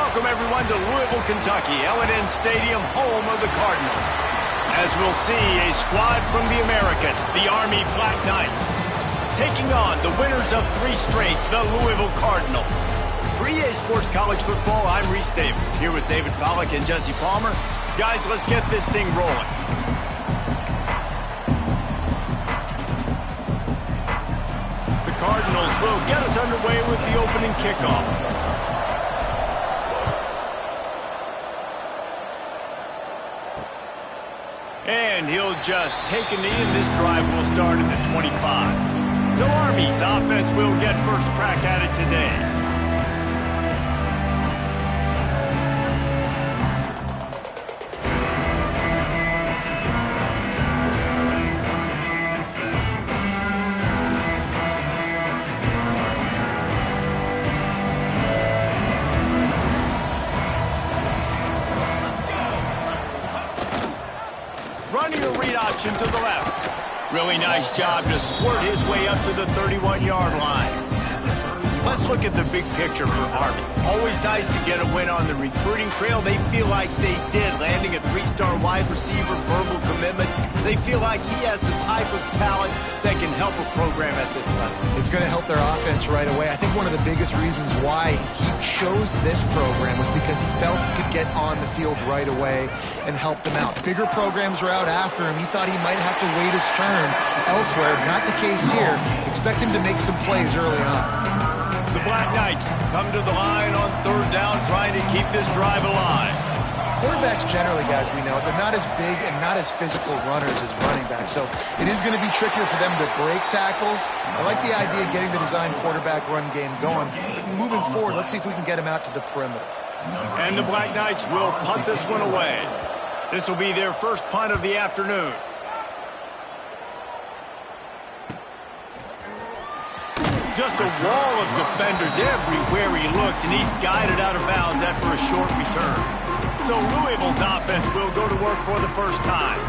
Welcome, everyone, to Louisville, Kentucky, L&N Stadium, home of the Cardinals. As we'll see, a squad from the American, the Army Black Knights, taking on the winners of 3 straight, the Louisville Cardinals. For EA Sports College Football, I'm Reese Davis, here with David Pollack and Jesse Palmer. Guys, let's get this thing rolling. The Cardinals will get us underway with the opening kickoff. And he'll just take a knee, and this drive will start at the 25. So Army's offense will get first crack at it today. Running a read option to the left. Really nice job to squirt his way up to the 31-yard line. Let's look at the big picture for Army. Always nice to get a win on the recruiting trail. They feel like they did, landing a 3-star wide receiver, verbal commitment. They feel like he has the type of talent that can help a program at this level. It's going to help their offense right away. I think one of the biggest reasons why he chose this program was because he felt he could get on the field right away and help them out. Bigger programs were out after him. He thought he might have to wait his turn elsewhere. Not the case here. Expect him to make some plays early on. The Black Knights come to the line on 3rd down, trying to keep this drive alive. Quarterbacks generally, guys, we know, they're not as big and not as physical runners as running backs, so it is going to be trickier for them to break tackles. I like the idea of getting the design quarterback run game going. But moving forward, let's see if we can get him out to the perimeter. And the Black Knights will punt this one away. This will be their first punt of the afternoon. Just a wall of defenders everywhere he looks, and he's guided out of bounds after a short return. So Louisville's offense will go to work for the first time.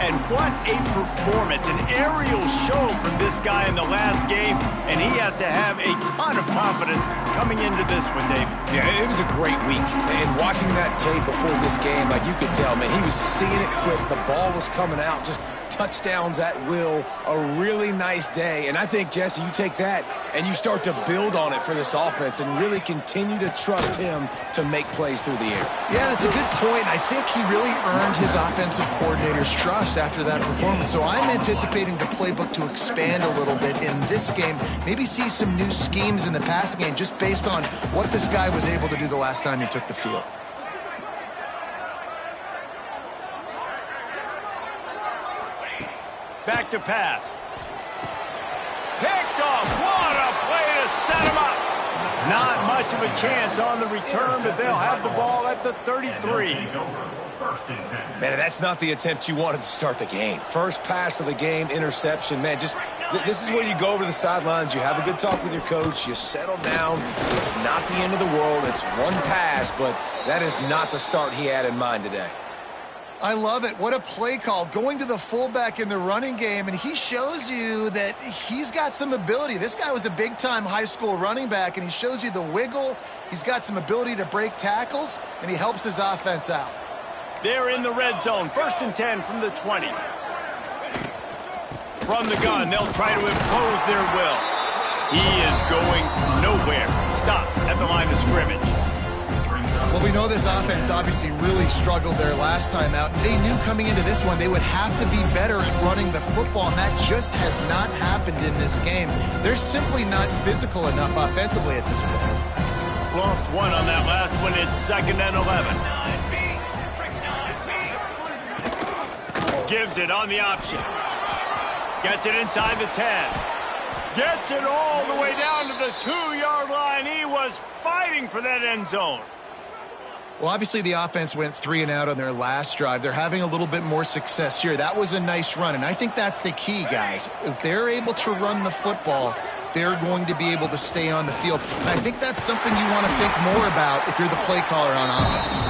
And what a performance, an aerial show from this guy in the last game, and he has to have a ton of confidence coming into this one, David. Yeah, it was a great week. And watching that tape before this game, like you could tell, man, he was seeing it quick. The ball was coming out, just touchdowns at will, a really nice day. And I think, Jesse, you take that and you start to build on it for this offense and really continue to trust him to make plays through the air. Yeah, that's a good point. I think he really earned his offensive coordinator's trust after that performance. So I'm anticipating the playbook to expand a little bit in this game, maybe see some new schemes in the passing game just based on what this guy was able to do the last time he took the field. Back to pass. Picked off. What a play to set him up. Not much of a chance on the return, but they'll have the ball at the 33. Man, that's not the attempt you wanted to start the game. First pass of the game, interception. Man, just this is where you go over the sidelines. You have a good talk with your coach. You settle down. It's not the end of the world. It's one pass, but that is not the start he had in mind today. I love it. What a play call. Going to the fullback in the running game, and he shows you that he's got some ability. This guy was a big-time high school running back, and he shows you the wiggle. He's got some ability to break tackles, and he helps his offense out. They're in the red zone. 1st and 10 from the 20. From the gun, they'll try to impose their will. He is going nowhere. Stop at the line of scrimmage. Well, we know this offense obviously really struggled there last time out. They knew coming into this one they would have to be better at running the football, and that just has not happened in this game. They're simply not physical enough offensively at this point. Lost one on that last one. It's 2nd and 11. Gives it on the option. Gets it inside the 10. Gets it all the way down to the 2-yard line. He was fighting for that end zone. Well, obviously the offense went 3 and out on their last drive. They're having a little bit more success here. That was a nice run, and I think that's the key, guys. If they're able to run the football, they're going to be able to stay on the field. And I think that's something you want to think more about if you're the play caller on offense.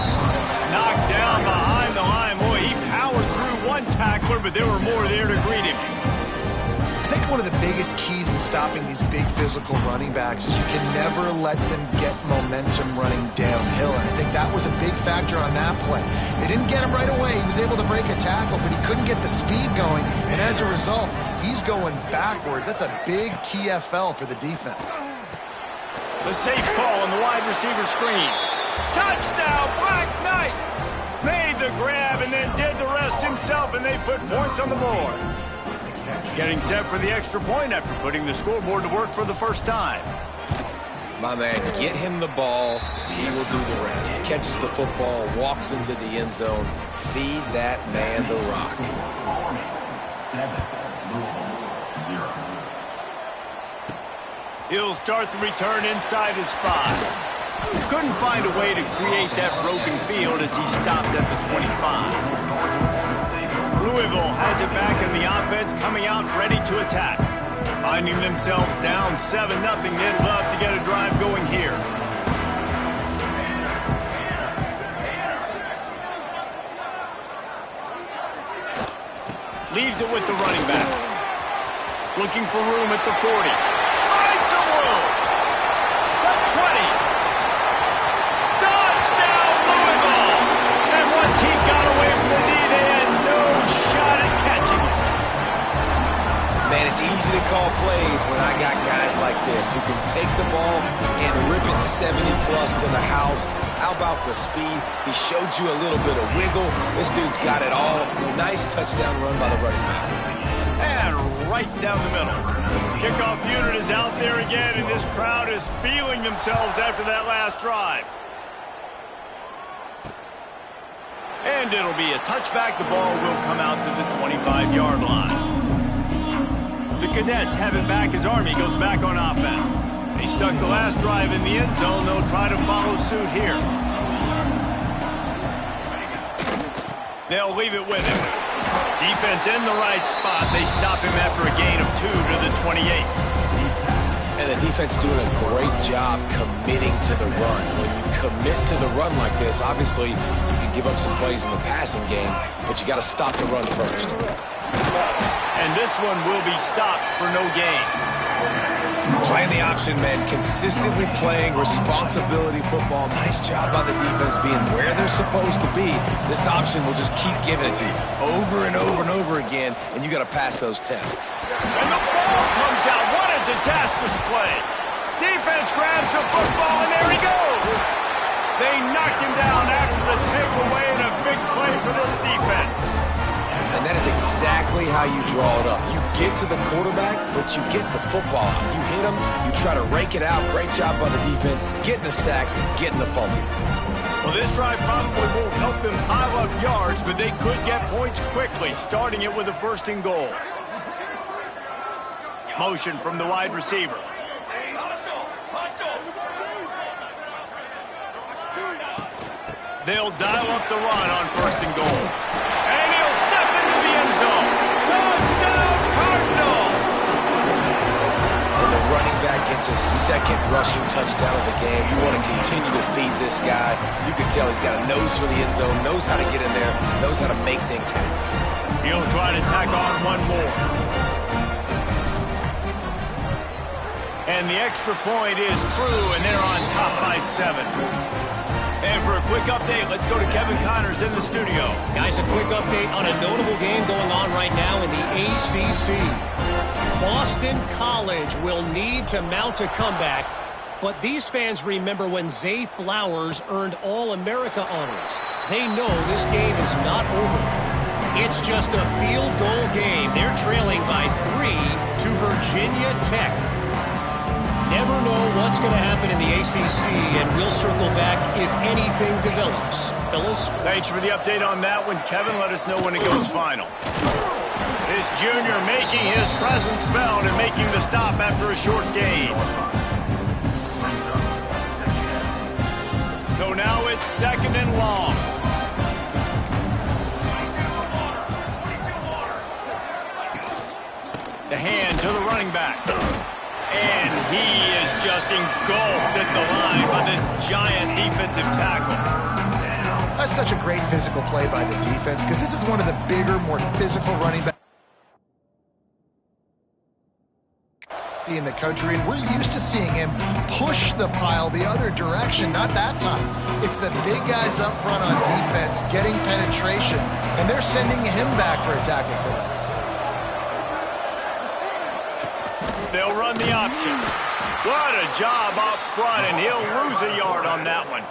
Knocked down behind the line. Boy, he powered through one tackler, but there were more there to greet him. I think one of the biggest keys in stopping these big physical running backs is you can never let them get momentum running downhill. And I think that was a big factor on that play. They didn't get him right away. He was able to break a tackle, but he couldn't get the speed going. And as a result, he's going backwards. That's a big TFL for the defense. The safe call on the wide receiver screen. Touchdown, Black Knights! Made the grab and then did the rest himself, and they put points on the board. Getting set for the extra point after putting the scoreboard to work for the first time. My man, get him the ball. He will do the rest. Catches the football, walks into the end zone. Feed that man the rock. 7, 0. He'll start the return inside his 5. Couldn't find a way to create that broken field as he stopped at the 25. Louisville has it back in the offense, coming out ready to attack. Finding themselves down 7-0, they'd love to get a drive going here. Leaves it with the running back. Looking for room at the 40. Finds some room. The 20. Touchdown, Louisville! And once he got away from the D, they had no shot at catching it. Man, it's easy to call plays when I got guys like this who can take the ball and rip it 70-plus to the house. How about the speed? He showed you a little bit of wiggle. This dude's got it all. Nice touchdown run by the running back. And right down the middle. Kickoff unit is out there again, and this crowd is feeling themselves after that last drive. And it'll be a touchback. The ball will come out to the 25-yard line. The Cadets have it back as Army goes back on offense. They stuck the last drive in the end zone. They'll try to follow suit here. They'll leave it with him. Defense in the right spot. They stop him after a gain of 2 to the 28. And the defense doing a great job committing to the run. When you commit to the run like this, obviously you can give up some plays in the passing game, but you got to stop the run first. And this one will be stopped for no gain. Playing the option meant consistently playing responsibility football. Nice job by the defense being where they're supposed to be. This option will just keep giving it to you over and over and over again, and you got to pass those tests. And the ball comes out. What a disastrous play. Defense grabs the football, and there he goes. They knock him down after the takeaway, and a big play for this defense. And that is exactly how you draw it up. You get to the quarterback, but you get the football out. You hit him, you try to rake it out. Great job by the defense. Getting the sack, getting the fumble. Well, this drive probably won't help them pile up yards, but they could get points quickly, starting it with a 1st and goal. Motion from the wide receiver. They'll dial up the run on 1st and goal. And he'll step into the end zone. Touchdown, Cardinals! And the running back gets his second rushing touchdown of the game, you want to continue to feed this guy. You can tell he's got a nose for the end zone, knows how to get in there, knows how to make things happen. He'll try to tack on one more. And the extra point is true, and they're on top by 7. And for a quick update, let's go to Kevin Connors in the studio. Guys, a quick update on a notable game going on right now in the ACC. Boston College will need to mount a comeback, but these fans remember when Zay Flowers earned All-America honors. They know this game is not over. It's just a field goal game. They're trailing by 3 to Virginia Tech. Never know what's going to happen in the ACC, and we'll circle back if anything develops. Fellas? Thanks for the update on that one, Kevin. Let us know when it goes final. This junior making his presence felt and making the stop after a short gain. So now it's 2nd and long. The hand to the running back. And he is just engulfed at the line by this giant defensive tackle. That's such a great physical play by the defense because this is one of the bigger, more physical running backs in the country, and we're used to seeing him push the pile the other direction. Not that time. It's the big guys up front on defense getting penetration, and they're sending him back for a tackle for loss. They'll run the option. What a job up front, and he'll lose a yard on that one.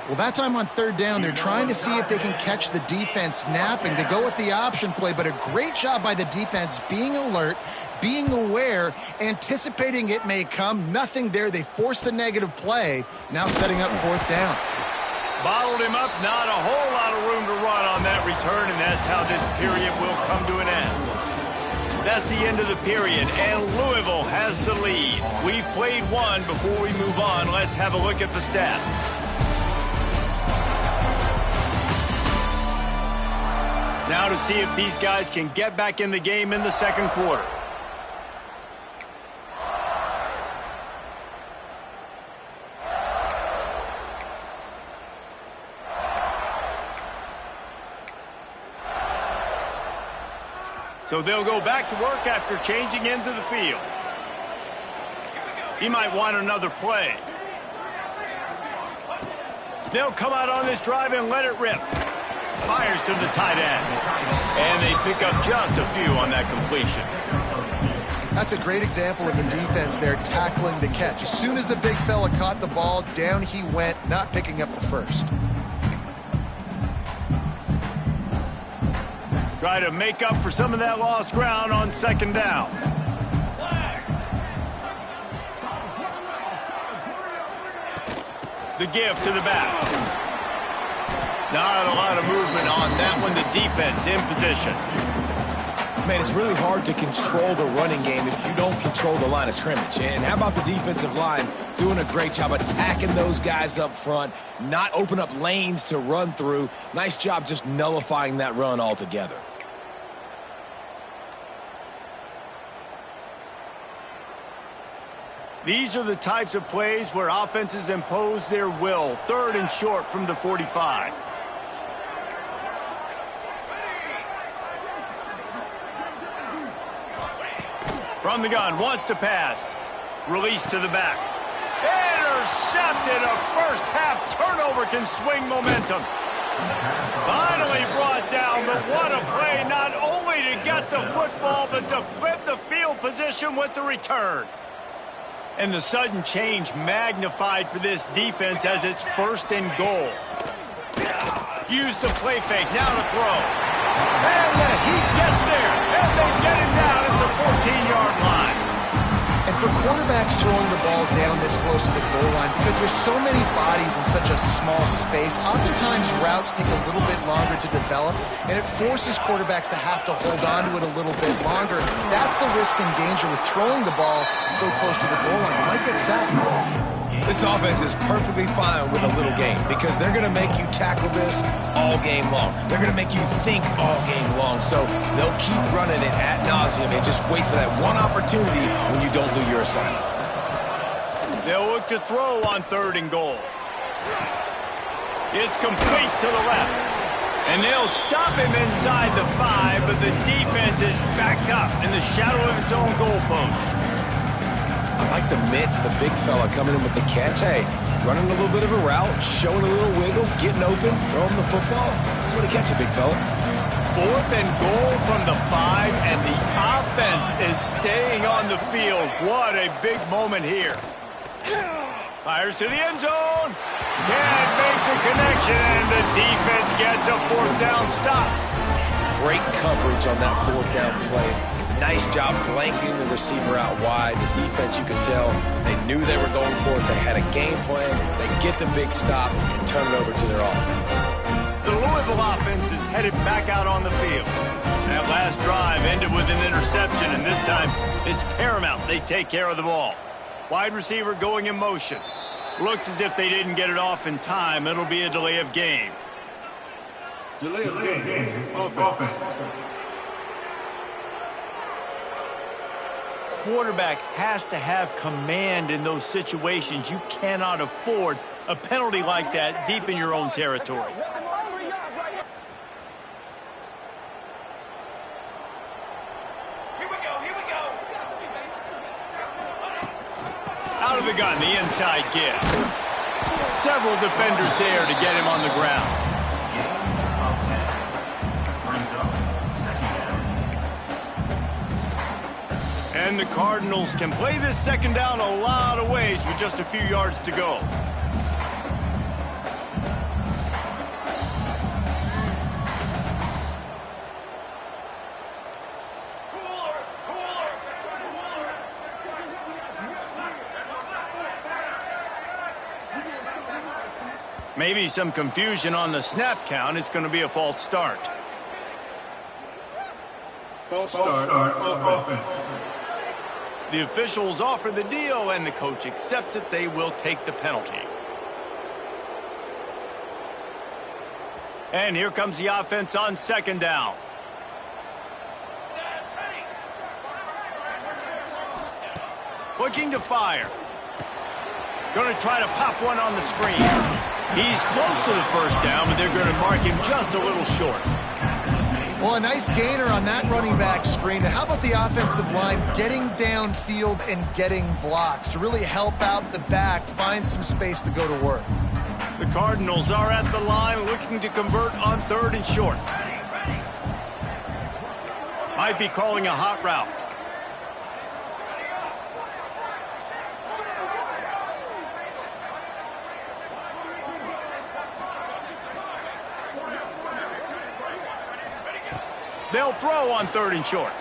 Well, that time on 3rd down, they're trying to see if they can catch the defense napping to go with the option play, but a great job by the defense being alert, being aware, anticipating it may come. Nothing there. They forced a negative play, now setting up 4th down. Bottled him up, not a whole lot of room to run on that return, and that's how this period will come to an end. That's the end of the period, and Louisville has the lead. We've played one. Before we move on, let's have a look at the stats. Now to see if these guys can get back in the game in the 2nd quarter. So they'll go back to work after changing into the field. He might want another play. They'll come out on this drive and let it rip. Fires to the tight end. And they pick up just a few on that completion. That's a great example of the defense there tackling the catch. As soon as the big fella caught the ball, down he went, not picking up the first. Try to make up for some of that lost ground on 2nd down. The give to the back. Not a lot of movement on that one. The defense in position. Man, it's really hard to control the running game if you don't control the line of scrimmage. And how about the defensive line doing a great job attacking those guys up front, not open up lanes to run through. Nice job just nullifying that run altogether. These are the types of plays where offenses impose their will. 3rd and short from the 45. From the gun, wants to pass. Release to the back. Intercepted. A first-half turnover can swing momentum. Finally brought down, but what a play, not only to get the football, but to flip the field position with the return. And the sudden change magnified for this defense as it's 1st and goal. Use the play fake, now to throw. And the Heat gets there, and they get him down at the 14-yard line. And for quarterbacks throwing the ball down this close to the goal line, because there's so many bodies in such a small space, oftentimes routes take a little bit longer to develop, and it forces quarterbacks to have to hold on to it a little bit longer. That's the risk and danger with throwing the ball so close to the goal line. You might get sacked. This offense is perfectly fine with a little game because they're going to make you tackle this all game long. They're going to make you think all game long. So they'll keep running it ad nauseum and just wait for that one opportunity when you don't do your assignment. They'll look to throw on 3rd and goal. It's complete to the left. And they'll stop him inside the 5, but the defense is backed up in the shadow of its own goalpost. I like the mitts, the big fella coming in with the catch. Hey, running a little bit of a route, showing a little wiggle, getting open, throwing the football. That's what he catch it, big fella. 4th and goal from the 5, and the offense is staying on the field. What a big moment here. Fires to the end zone. Can't make the connection, and the defense gets a 4th down stop. Great coverage on that 4th down play. Nice job blanketing the receiver out wide. The defense, you could tell, they knew they were going for it. They had a game plan. They get the big stop and turn it over to their offense. The Louisville offense is headed back out on the field. That last drive ended with an interception, and this time it's paramount they take care of the ball. Wide receiver going in motion. Looks as if they didn't get it off in time. It'll be a delay of game. Delay of game. Offense. Quarterback has to have command in those situations. You cannot afford a penalty like that deep in your own territory. Here we go. Out of the gun, the inside give. Several defenders there to get him on the ground. And the Cardinals can play this 2nd down a lot of ways with just a few yards to go. Maybe some confusion on the snap count. It's going to be a false start. False start. Offense. The officials offer the deal, and the coach accepts it. They will take the penalty. And here comes the offense on 2nd down. Looking to fire. Going to try to pop one on the screen. He's close to the 1st down, but they're going to mark him just a little short. Well, a nice gainer on that running back screen. How about the offensive line getting downfield and getting blocks to really help out the back, find some space to go to work? The Cardinals are at the line looking to convert on 3rd and short. Might be calling a hot route. They'll throw on 3rd and short.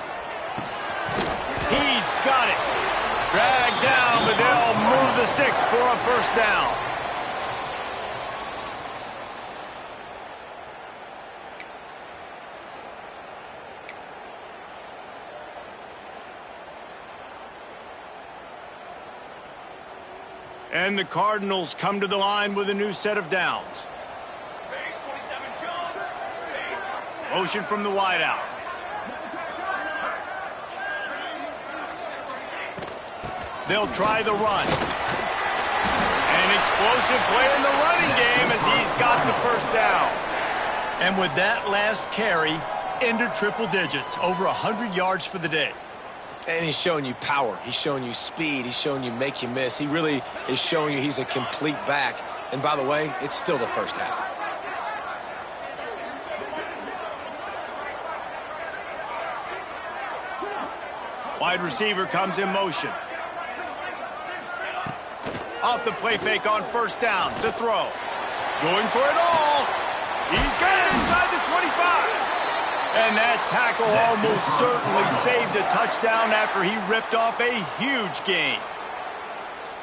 He's got it. Dragged down, but they'll move the sticks for a 1st down. And the Cardinals come to the line with a new set of downs. Motion from the wideout. They'll try the run. An explosive play in the running game as he's got the 1st down. And with that last carry, into triple digits, over 100 yards for the day. And he's showing you power. He's showing you speed. He's showing you make you miss. He really is showing you he's a complete back. And by the way, it's still the 1st half. Wide receiver comes in motion. Off the play fake on first down. To throw. Going for it all. He's got it inside the 25. And that tackle almost certainly saved a touchdown after he ripped off a huge gain.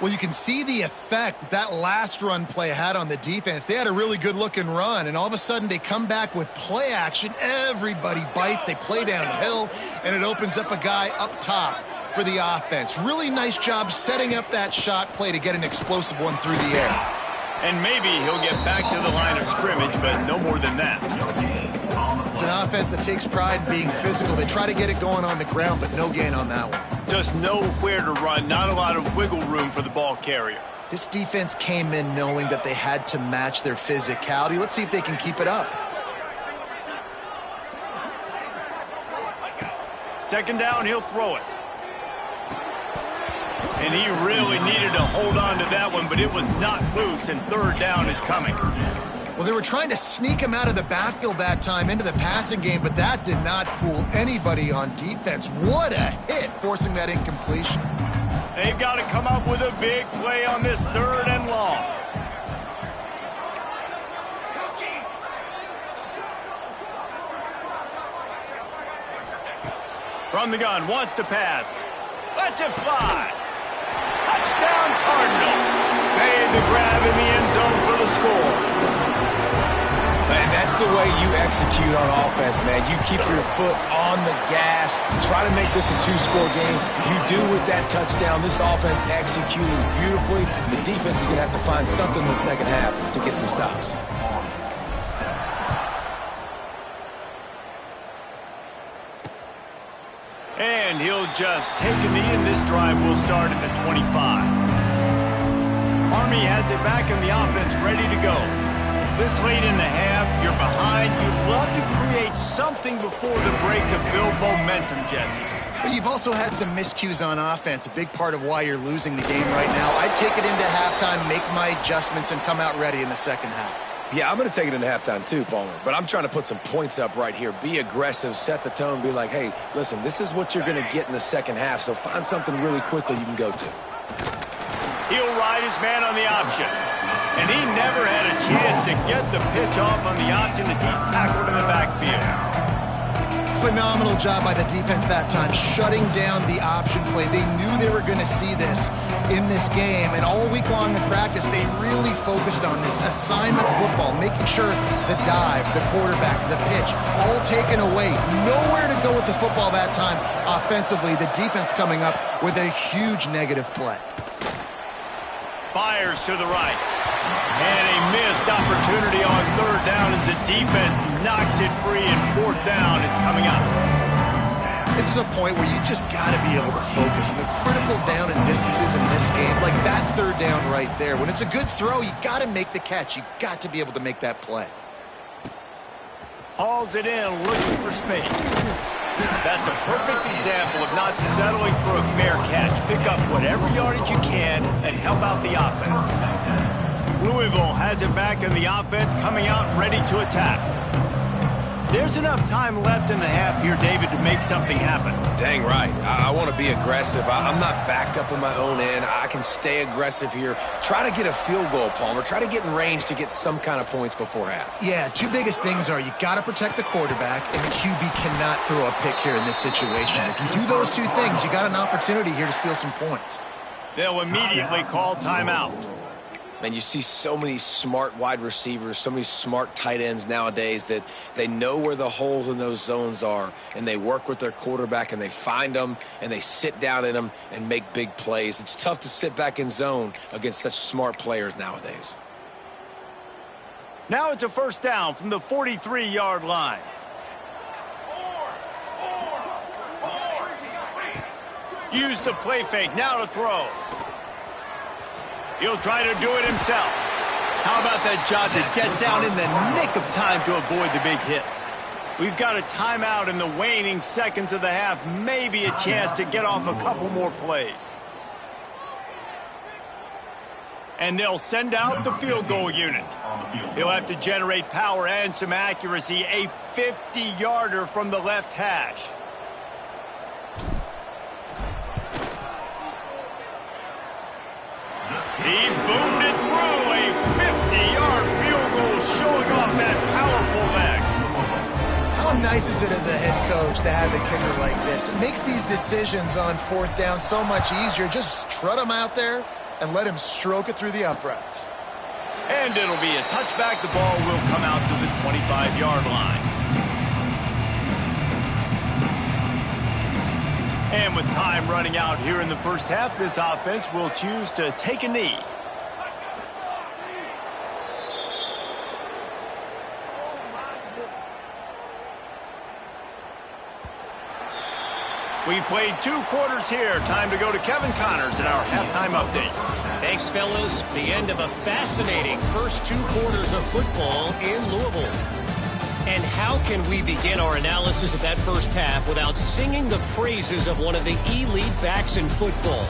Well, you can see the effect that last run play had on the defense. They had a really good-looking run, and all of a sudden they come back with play action. Everybody bites. They play downhill, and it opens up a guy up top for the offense. Really nice job setting up that shot play to get an explosive one through the air. And maybe he'll get back to the line of scrimmage, but no more than that. It's an offense that takes pride in being physical. They try to get it going on the ground, but no gain on that one. Just know where to run, not a lot of wiggle room for the ball carrier. This defense came in knowing that they had to match their physicality. Let's see if they can keep it up. Second down, he'll throw it. And he really needed to hold on to that one, but it was not loose, and third down is coming. Well, they were trying to sneak him out of the backfield that time into the passing game, but that did not fool anybody on defense. What a hit, forcing that incompletion. They've got to come up with a big play on this third and long. From the gun, wants to pass. Lets it fly. Touchdown Cardinals. Made the grab in the end zone for the score. And that's the way you execute on offense, man. You keep your foot on the gas. Try to make this a two-score game. You do with that touchdown. This offense executed beautifully. The defense is going to have to find something in the second half to get some stops. And he'll just take a knee, and this drive will start at the 25. Army has it back in the offense, ready to go. This late in the half, you're behind. You'd love to create something before the break to build momentum, Jesse. But you've also had some miscues on offense, a big part of why you're losing the game right now. I'd take it into halftime, make my adjustments, and come out ready in the second half. Yeah, I'm going to take it into halftime too, Palmer. But I'm trying to put some points up right here. Be aggressive, set the tone, be like, hey, listen, this is what you're going to get in the second half, so find something really quickly you can go to. He'll ride his man on the option. And he never had a chance to get the pitch off on the option as he's tackled in the backfield. Phenomenal job by the defense that time, shutting down the option play. They knew they were going to see this in this game, and all week long in practice, they really focused on this assignment football, making sure the dive, the quarterback, the pitch, all taken away. Nowhere to go with the football that time offensively. The defense coming up with a huge negative play. Fires to the right. And a missed opportunity on third down as the defense knocks it free, and fourth down is coming up. This is a point where you just got to be able to focus. And the critical down and distances in this game, like that third down right there, when it's a good throw, you got to make the catch. You got to be able to make that play. Hauls it in, looking for space. That's a perfect example of not settling for a fair catch. Pick up whatever yardage you can and help out the offense. Louisville has it back in the offense, coming out ready to attack. There's enough time left in the half here, David, to make something happen. Dang right. I want to be aggressive. I'm not backed up in my own end. I can stay aggressive here. Try to get a field goal, Palmer. Try to get in range to get some kind of points before half. Yeah, two biggest things are you got to protect the quarterback, and the QB cannot throw a pick here in this situation. If you do those two things, you got an opportunity here to steal some points. They'll immediately call timeout. And you see so many smart wide receivers, so many smart tight ends nowadays that they know where the holes in those zones are, and they work with their quarterback, and they find them, and they sit down in them and make big plays. It's tough to sit back in zone against such smart players nowadays. Now it's a first down from the 43-yard line. Use the play fake, now to throw. He'll try to do it himself. How about that job to get down in the nick of time to avoid the big hit? We've got a timeout in the waning seconds of the half. Maybe a chance to get off a couple more plays. And they'll send out the field goal unit. He'll have to generate power and some accuracy. A 50-yarder from the left hash. He boomed it through a 50-yard field goal, showing off that powerful leg. How nice is it as a head coach to have a kicker like this? It makes these decisions on fourth down so much easier. Just trot him out there and let him stroke it through the uprights. And it'll be a touchback. The ball will come out to the 25-yard line. And with time running out here in the first half, this offense will choose to take a knee. We've played 2 quarters here. Time to go to Kevin Connors in our halftime update. Thanks, fellas. The end of a fascinating first 2 quarters of football in Louisville. And how can we begin our analysis of that first half without singing the praises of one of the elite backs in football?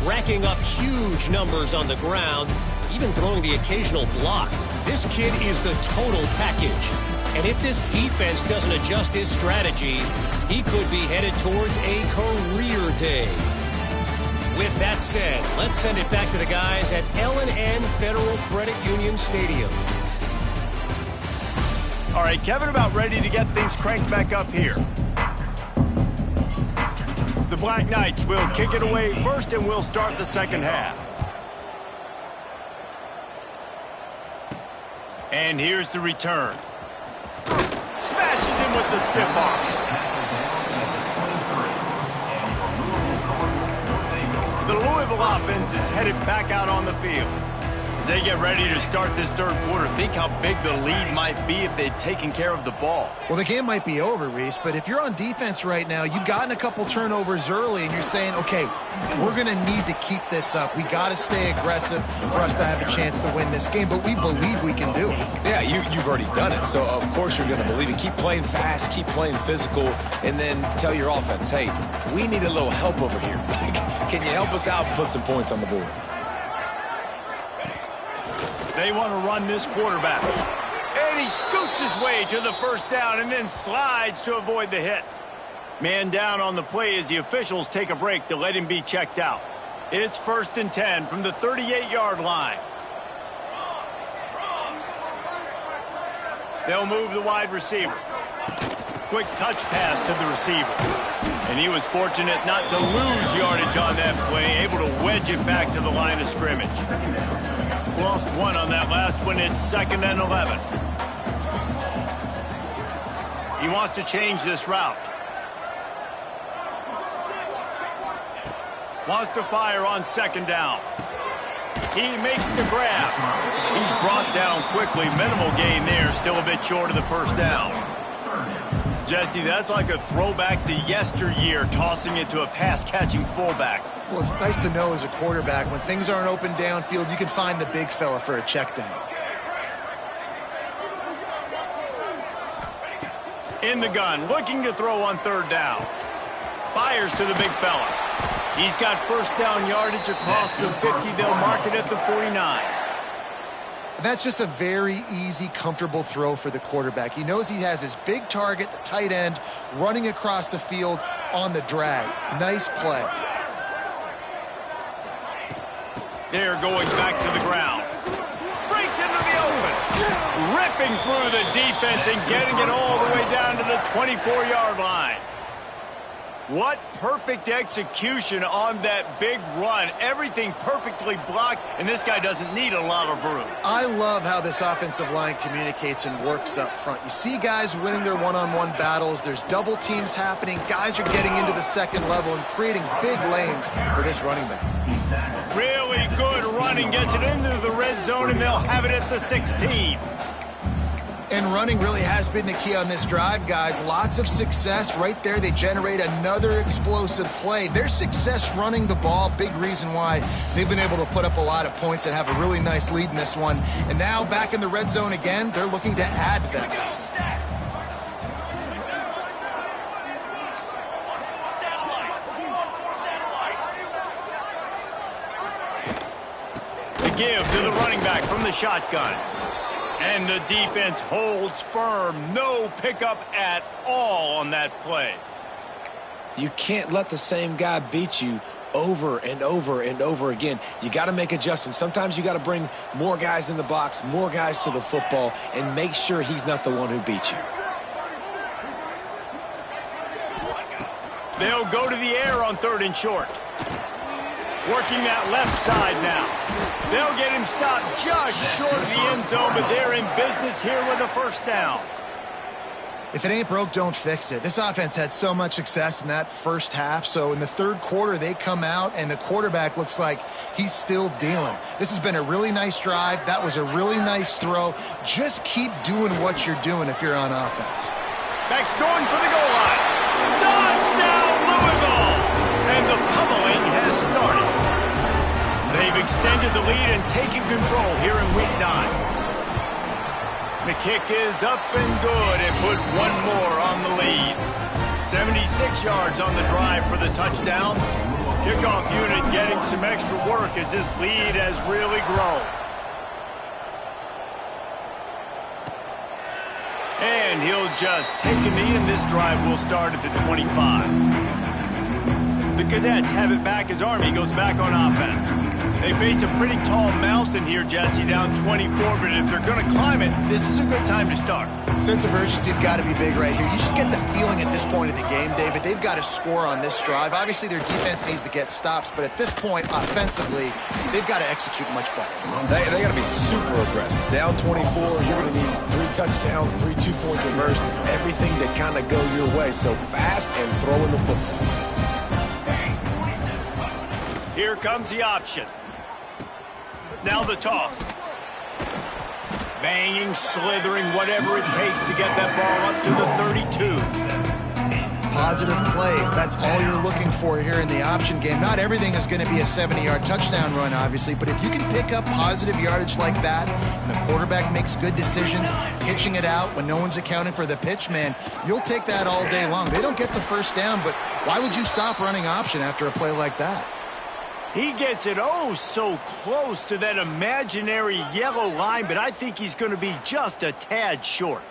Racking up huge numbers on the ground, even throwing the occasional block. This kid is the total package. And if this defense doesn't adjust its strategy, he could be headed towards a career day. With that said, let's send it back to the guys at L&N Federal Credit Union Stadium. All right, Kevin, about ready to get things cranked back up here. The Black Knights will kick it away first, and we'll start the second half. And here's the return. Smashes him with the stiff arm. The Louisville offense is headed back out on the field. As they get ready to start this third quarter, think how big the lead might be if they'd taken care of the ball. Well, the game might be over, Reese, but if you're on defense right now, you've gotten a couple turnovers early, and you're saying, okay, we're going to need to keep this up. We got to stay aggressive for us to have a chance to win this game, but we believe we can do it. Yeah, you've already done it, so of course you're going to believe it. Keep playing fast, keep playing physical, and then tell your offense, hey, we need a little help over here. Can you help us out and put some points on the board? They want to run this quarterback. And he scoots his way to the first down and then slides to avoid the hit. Man down on the play as the officials take a break to let him be checked out. It's 1st and 10 from the 38-yard line. They'll move the wide receiver. Quick touch pass to the receiver. And he was fortunate not to lose yardage on that play, able to wedge it back to the line of scrimmage. Lost 1 on that last one. It's 2nd and 11. He wants to change this route. Wants to fire on 2nd down. He makes the grab. He's brought down quickly. Minimal gain there. Still a bit short of the first down. Jesse, that's like a throwback to yesteryear, tossing it to a pass-catching fullback. Well, it's nice to know as a quarterback, when things aren't open downfield, you can find the big fella for a check down. In the gun, looking to throw on 3rd down. Fires to the big fella. He's got first down yardage across the 50. They'll mark it at the 49. That's just a very easy, comfortable throw for the quarterback. He knows he has his big target, the tight end, running across the field on the drag. Nice play. They're going back to the ground. Breaks into the open. Ripping through the defense and getting it all the way down to the 24-yard line. What perfect execution on that big run. Everything perfectly blocked, and this guy doesn't need a lot of room. I love how this offensive line communicates and works up front. You see guys winning their one-on-one battles. There's double teams happening. Guys are getting into the second level and creating big lanes for this running back. Really good running. Gets it into the red zone, and they'll have it at the 16. And running really has been the key on this drive, guys. Lots of success right there. They generate another explosive play. Their success running the ball, big reason why they've been able to put up a lot of points and have a really nice lead in this one. And now back in the red zone again, they're looking to add to that. The give to the running back from the shotgun. And the defense holds firm. No pickup at all on that play. You can't let the same guy beat you over and over and over again. You got to make adjustments. Sometimes you got to bring more guys in the box, more guys to the football, and make sure he's not the one who beat you. They'll go to the air on 3rd and short. Working that left side now. They'll get him stopped just short of the end zone, but they're in business here with a first down. If it ain't broke, don't fix it. This offense had so much success in that first half, so in the third quarter, they come out, and the quarterback looks like he's still dealing. This has been a really nice drive. That was a really nice throw. Just keep doing what you're doing if you're on offense. Beck's going for the goal line. Touchdown, Louisville! And the pummeling has started. They've extended the lead and taken control here in Week 9. The kick is up and good and put one more on the lead. 76 yards on the drive for the touchdown. Kickoff unit getting some extra work as this lead has really grown. And he'll just take a knee, and this drive will start at the 25. The Cadets have it back as Army goes back on offense. They face a pretty tall mountain here, Jesse, down 24, but if they're going to climb it, this is a good time to start. Sense of urgency's got to be big right here. You just get the feeling at this point of the game, David, they've got to score on this drive. Obviously, their defense needs to get stops, but at this point, offensively, they've got to execute much better. They got to be super aggressive. Down 24, you're going to need 3 touchdowns, 3 two-point conversions, everything to kind of go your way. So fast and throwing the football. Here comes the option. Now the toss. Banging, slithering, whatever it takes to get that ball up to the 32. Positive plays, that's all you're looking for here in the option game. Not everything is going to be a 70-yard touchdown run, obviously, but if you can pick up positive yardage like that, and the quarterback makes good decisions, pitching it out when no one's accounting for the pitch, man, you'll take that all day long. They don't get the first down, but why would you stop running option after a play like that? He gets it so close to that imaginary yellow line, but I think he's going to be just a tad short.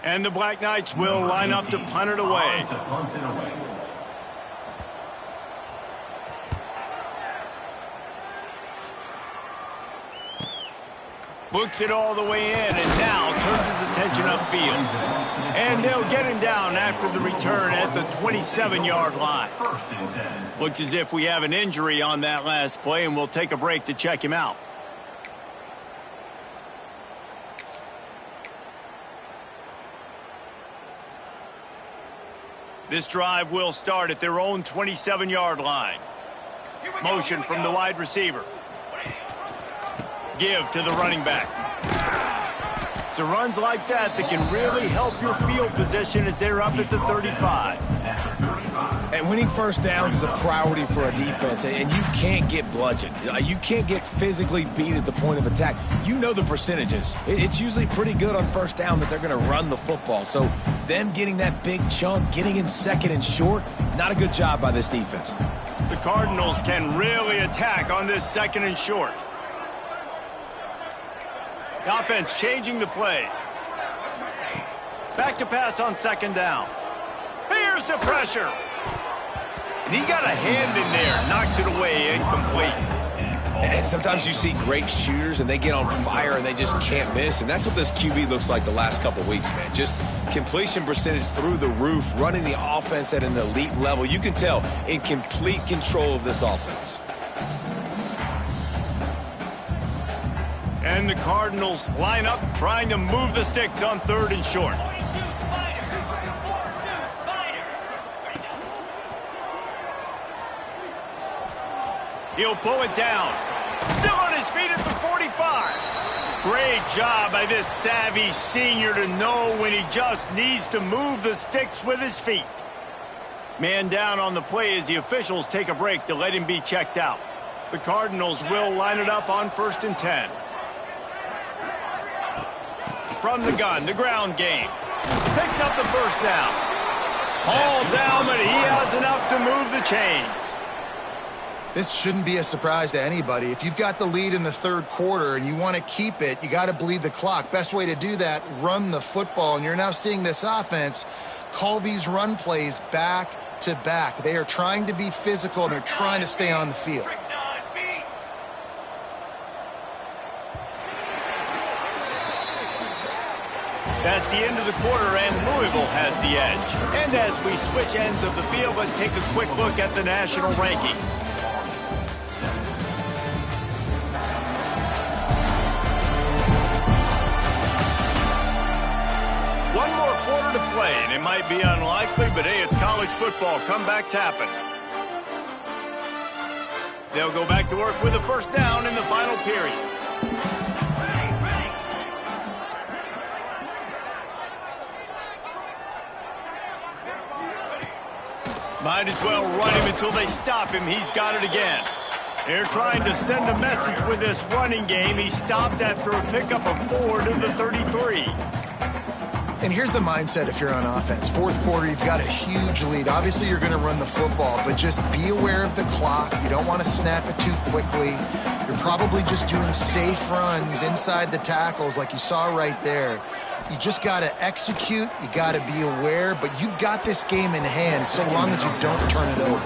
And the Black Knights will line up to punt it away. Books it all the way in, and now turns his attention upfield. And they'll get him down after the return at the 27-yard line. Looks as if we have an injury on that last play, and we'll take a break to check him out. This drive will start at their own 27-yard line. Motion from the wide receiver. Give to the running back. So runs like that can really help your field position as they're up at the 35. And winning first downs is a priority for a defense, and you can't get bludgeoned. You can't get physically beat at the point of attack. You know the percentages. It's usually pretty good on first down that they're going to run the football. So them getting that big chunk, getting in 2nd and short, not a good job by this defense. The Cardinals can really attack on this 2nd and short. The offense changing the play. Back to pass on 2nd down. Here's the pressure. And he got a hand in there. Knocks it away, incomplete. And sometimes you see great shooters and they get on fire and they just can't miss. And that's what this QB looks like the last couple weeks, man. Just completion percentage through the roof, running the offense at an elite level. You can tell in complete control of this offense. And the Cardinals line up, trying to move the sticks on 3rd and short. He'll pull it down. Still on his feet at the 45. Great job by this savvy senior to know when he just needs to move the sticks with his feet. Man down on the play as the officials take a break to let him be checked out. The Cardinals will line it up on 1st and 10. From the gun, the ground game. Picks up the first down. All down, but he has enough to move the chains. This shouldn't be a surprise to anybody. If you've got the lead in the third quarter and you want to keep it, you got to bleed the clock. Best way to do that, run the football. And you're now seeing this offense call these run plays back to back. They are trying to be physical, and they're trying to stay on the field. That's the end of the quarter, and Louisville has the edge. And as we switch ends of the field, let's take a quick look at the national rankings. One more quarter to play, and it might be unlikely, but hey, it's college football. Comebacks happen. They'll go back to work with a first down in the final period. Might as well run him until they stop him. He's got it again. They're trying to send a message with this running game. He stopped after a pickup of 4 to the 33. And here's the mindset if you're on offense. Fourth quarter, you've got a huge lead. Obviously, you're going to run the football, but just be aware of the clock. You don't want to snap it too quickly. You're probably just doing safe runs inside the tackles like you saw right there. You just got to execute. You got to be aware, but you've got this game in hand so long as you don't turn it over.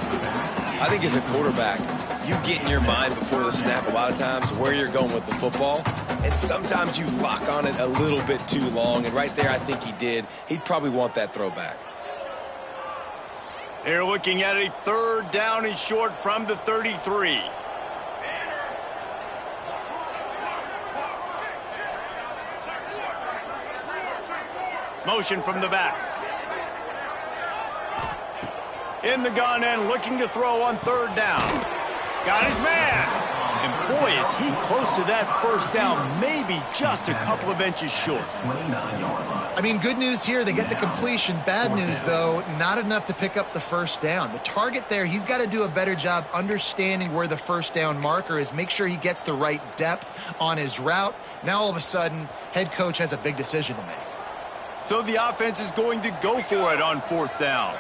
I think as a quarterback, you get in your mind before the snap a lot of times where you're going with the football, and sometimes you lock on it a little bit too long, and right there I think he did. He'd probably want that throwback. They're looking at a third down and short from the 33. Motion from the back. In the gun and looking to throw on third down. Got his man. And boy, is he close to that first down, maybe just a couple of inches short. I mean, good news here, they get the completion. Bad news, though, not enough to pick up the first down. The target there, he's got to do a better job understanding where the first down marker is, make sure he gets the right depth on his route. Now, all of a sudden, head coach has a big decision to make. So the offense is going to go for it on fourth down.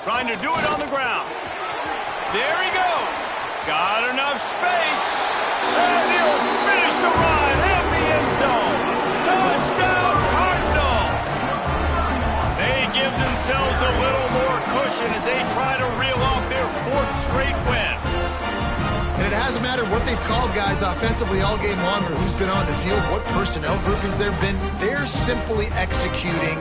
Trying to do it on the ground. There he goes. Got enough space. And he'll finish the run in the end zone. Touchdown, Cardinals. They give themselves a little more cushion as they try to reel off their fourth straight win. And it hasn't mattered what they've called guys offensively all game long or who's been on the field, what personnel groupings there have been. They're simply executing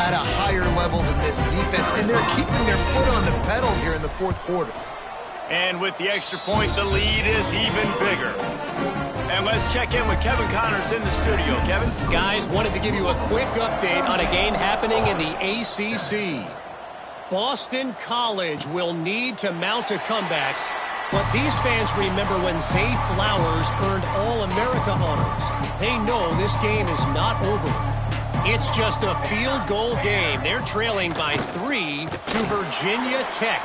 at a higher level than this defense, and they're keeping their foot on the pedal here in the fourth quarter. And with the extra point, the lead is even bigger. And let's check in with Kevin Connors in the studio. Kevin? Guys, wanted to give you a quick update on a game happening in the ACC. Boston College will need to mount a comeback, but these fans remember when Zay Flowers earned All-America honors. They know this game is not over. It's just a field goal game. They're trailing by 3 to Virginia Tech.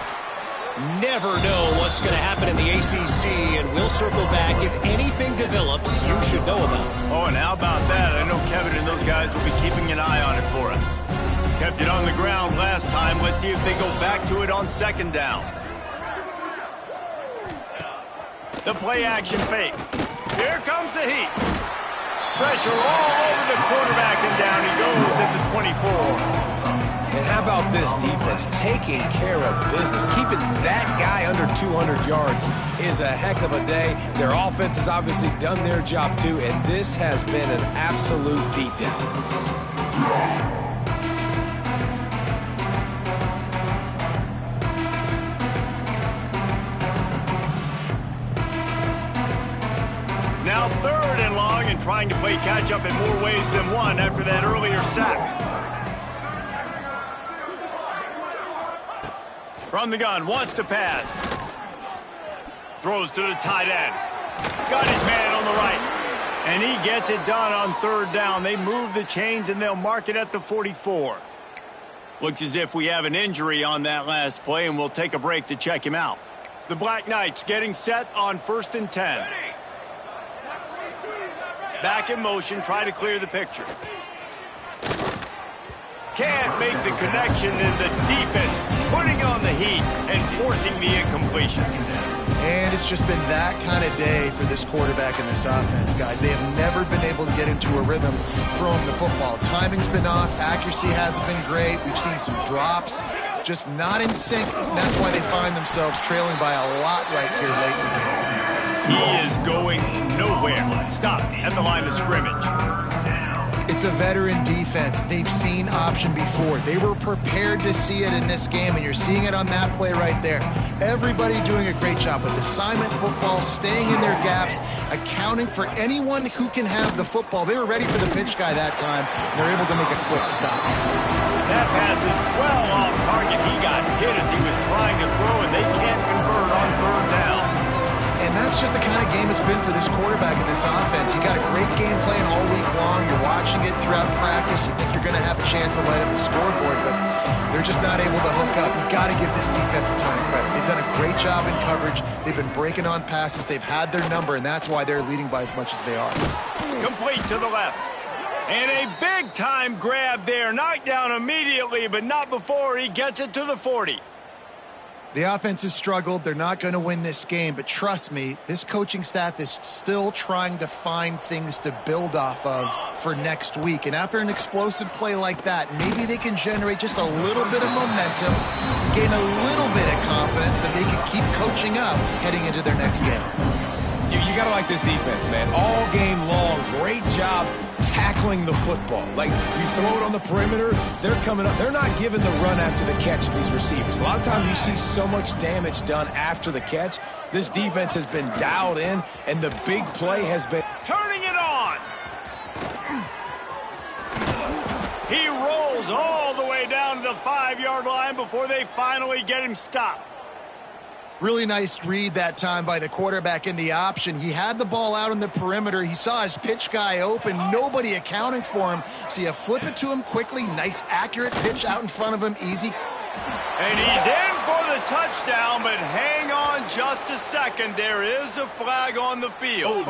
Never know what's going to happen in the ACC, and we'll circle back if anything develops you should know about. Oh, and how about that? I know Kevin and those guys will be keeping an eye on it for us. Kept it on the ground last time. Let's see if they go back to it on second down. The play action fake. Here comes the heat. Pressure all over the quarterback, and down he goes at the 24. And how about this defense taking care of business? Keeping that guy under 200 yards is a heck of a day. Their offense has obviously done their job too, and this has been an absolute beatdown. Now third and long, and trying to play catch-up in more ways than one after that earlier sack. From the gun, wants to pass. Throws to the tight end. Got his man on the right. And he gets it done on third down. They move the chains, and they'll mark it at the 44. Looks as if we have an injury on that last play, and we'll take a break to check him out. The Black Knights getting set on 1st and 10. Back in motion, try to clear the picture. can't make the connection, and the defense putting on the heat and forcing the incompletion. And it's just been that kind of day for this quarterback and this offense, guys. They have never been able to get into a rhythm throwing the football. Timing's been off. Accuracy hasn't been great. We've seen some drops, just not in sync. That's why they find themselves trailing by a lot right here late in the game. He is going nowhere. Stop at the line of scrimmage. It's a veteran defense. They've seen option before. They were prepared to see it in this game, and you're seeing it on that play right there. Everybody doing a great job with assignment football, staying in their gaps, accounting for anyone who can have the football. They were ready for the pitch guy that time, and they're able to make a quick stop. That pass is well off target. He got hit as he was trying to throw, and they can't convert on third down. And that's just the kind of game it's been for this quarterback and this offense. You got a great game plan all week long. You're watching it throughout practice. You think you're going to have a chance to light up the scoreboard, but they're just not able to hook up. You got to give this defense a ton of credit. They've done a great job in coverage. They've been breaking on passes. They've had their number, and that's why they're leading by as much as they are. Complete to the left. And a big-time grab there. Knocked down immediately, but not before he gets it to the 40. The offense has struggled. They're not going to win this game, but trust me, this coaching staff is still trying to find things to build off of for next week. And after an explosive play like that, maybe they can generate just a little bit of momentum, gain a little bit of confidence that they can keep coaching up heading into their next game. You got to like this defense, man. All game long, great job tackling the football. Like, you throw it on the perimeter, they're coming up. They're not giving the run after the catch to these receivers. A lot of times you see so much damage done after the catch. This defense has been dialed in, and the big play has been turning it on. He rolls all the way down to the 5-yard line before they finally get him stopped. Really nice read that time by the quarterback in the option. He had the ball out on the perimeter. He saw his pitch guy open, nobody accounting for him. So you flip it to him quickly, nice accurate pitch out in front of him, easy. And he's in for the touchdown, but hang on just a second. There is a flag on the field.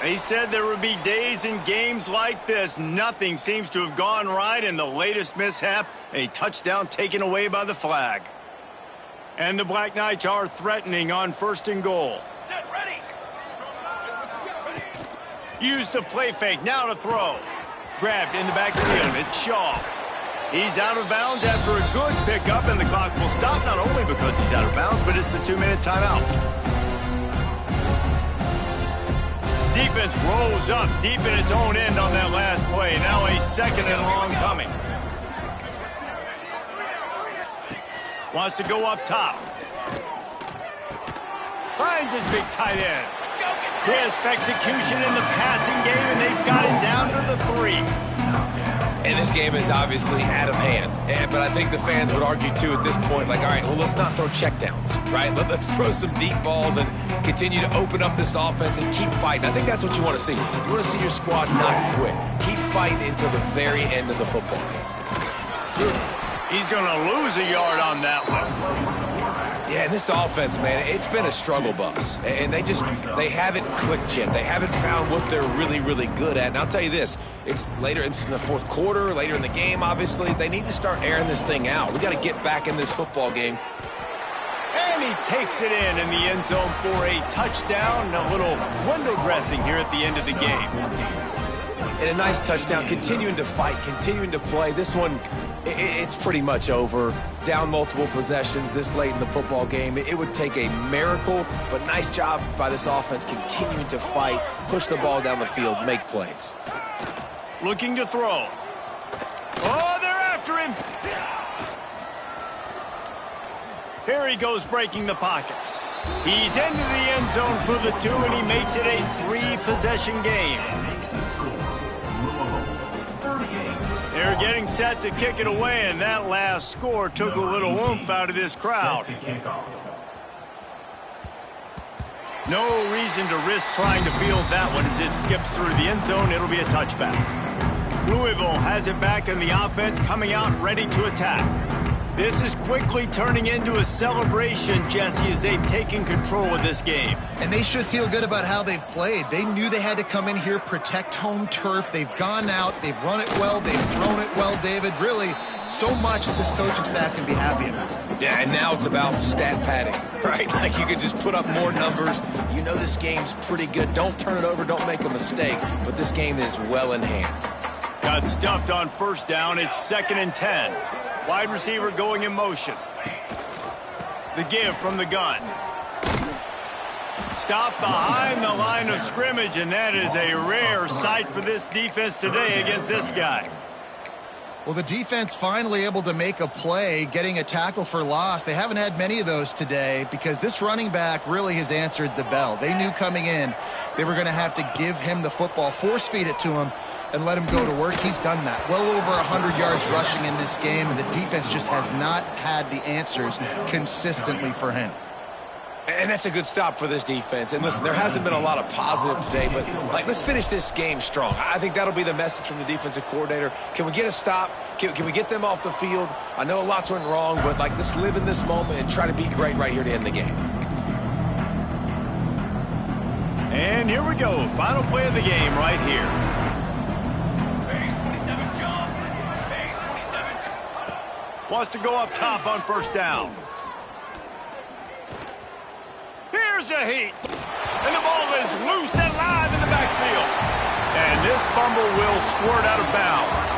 He said there would be days in games like this. Nothing seems to have gone right in the latest mishap. A touchdown taken away by the flag. And the Black Knights are threatening on 1st and goal. Set, ready. Use the play fake, now to throw. Grabbed in the backfield, it's Shaw. He's out of bounds after a good pickup, and the clock will stop not only because he's out of bounds, but it's the 2-minute timeout. Defense rolls up deep in its own end on that last play. Now a 2nd and long coming. Wants to go up top. Finds his big tight end. Crisp execution in the passing game, and they've got it down to the 3. And this game is obviously out of hand. But I think the fans would argue, too, at this point, like, all right, well, let's not throw checkdowns, right? Let's throw some deep balls and continue to open up this offense and keep fighting. I think that's what you want to see. You want to see your squad not quit. Keep fighting until the very end of the football game. He's going to lose a yard on that one. Yeah, and this offense, man, it's been a struggle bus. And they haven't clicked yet. They haven't found what they're really, really good at. And I'll tell you this, it's later in the 4th quarter, later in the game, obviously. They need to start airing this thing out. We got to get back in this football game. And he takes it in the end zone for a touchdown. A little window dressing here at the end of the game. And a nice touchdown, continuing to fight, continuing to play. This one, it's pretty much over. Down multiple possessions this late in the football game. It would take a miracle, but nice job by this offense continuing to fight, push the ball down the field, make plays. Looking to throw. Oh, they're after him. Here he goes breaking the pocket. He's into the end zone for the 2, and he makes it a 3-possession game. They're getting set to kick it away, and that last score took a little oomph out of this crowd. No reason to risk trying to field that one as it skips through the end zone. It'll be a touchback. Louisville has it back in the offense, coming out ready to attack. This is quickly turning into a celebration, Jesse, as they've taken control of this game. And they should feel good about how they've played. They knew they had to come in here, protect home turf. They've gone out, they've run it well, they've thrown it well, David. Really, so much that this coaching staff can be happy about. Yeah, and now it's about stat padding, right? Like you can just put up more numbers. You know this game's pretty good. Don't turn it over, don't make a mistake. But this game is well in hand. Got stuffed on first down. It's 2nd and 10. Wide receiver going in motion. The give from the gun. Stop behind the line of scrimmage, and that is a rare sight for this defense today against this guy. Well, the defense finally able to make a play, getting a tackle for loss. They haven't had many of those today because this running back really has answered the bell. They knew coming in they were going to have to give him the football, force feed it to him, and let him go to work. He's done that. Well over 100 yards rushing in this game, and the defense just has not had the answers consistently for him. And that's a good stop for this defense. And listen, there hasn't been a lot of positive today, but let's finish this game strong. I think that'll be the message from the defensive coordinator. Can we get a stop? Can we get them off the field? I know lots went wrong, but let's live in this moment and try to be great right here to end the game. And here we go. Final play of the game right here. Wants to go up top on first down. Here's a heat. And the ball is loose and live in the backfield. And this fumble will squirt out of bounds.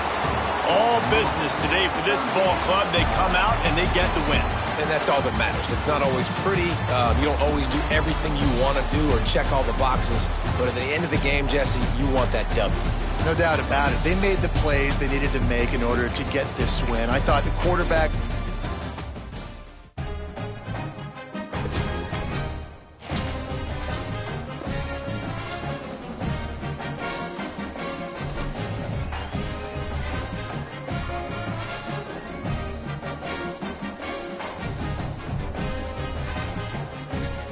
All business today for this ball club. They come out and they get the win. And that's all that matters. It's not always pretty. You don't always do everything you want to do or check all the boxes. But at the end of the game, Jesse, you want that W. No doubt about it. They made the plays they needed to make in order to get this win. I thought the quarterback